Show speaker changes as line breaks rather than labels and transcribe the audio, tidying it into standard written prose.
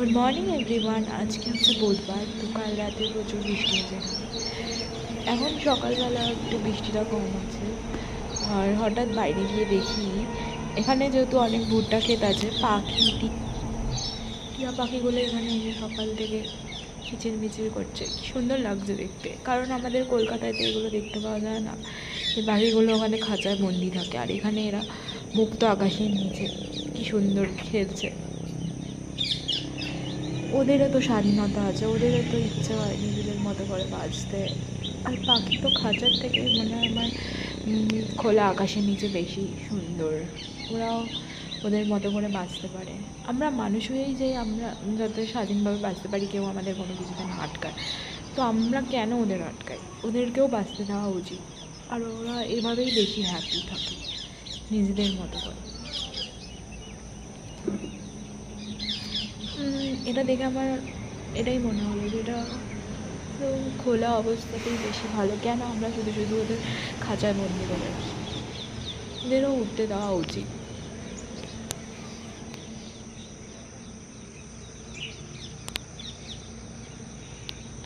Good morning everyone. আজকে হচ্ছে বুধবার, তো কাল রাতে প্রচুর বৃষ্টি হয়েছে। এখন সকালবেলা একটু বৃষ্টিটা কম আছে। আর হঠাৎ বাইরে গিয়ে দেখি এখানে যেহেতু অনেক ভুট্টা ক্ষেত আছে, টিয়া পাখিগুলো এখানে এসে সকাল থেকে কিচিরমিচির করছে। কি সুন্দর লাগছে দেখতে, কারণ আমাদের কলকাতায় তো এগুলো দেখতে পাওয়া যায় না। এই পাখিগুলো ওখানে খাঁচায় বন্দি থাকে, আর এখানে এরা মুক্ত আকাশের নিচে কি সুন্দর খেলছে। ওদেরও তো স্বাধীনতা আছে, ওদেরও তো ইচ্ছে হয় নিজেদের মতো করে বাঁচতে। আর পাখি তো খাঁচার থেকে মনে হয় আমার খোলা আকাশের নিচে বেশি সুন্দর। ওরাও ওদের মতো করে বাঁচতে পারে। আমরা মানুষ হয়েই যে আমরা যাতে স্বাধীনভাবে বাঁচতে পারি, কেউ আমাদের কোনো কিছুতে না আটকায়। তো আমরা কেন ওদের আটকাই? ওদেরকেও বাঁচতে দেওয়া উচিত। আর ওরা এভাবেই বেশি হ্যাপি থাকে নিজেদের মতো করে। এটা দেখে আমার এটাই মনে হলো যে এটা তো খোলা অবস্থাতেই বেশি ভালো। কেন আমরা শুধু শুধু ওদের খাঁচায় বন্দি করে রাখি? ওদেরও উঠতে দেওয়া উচিত।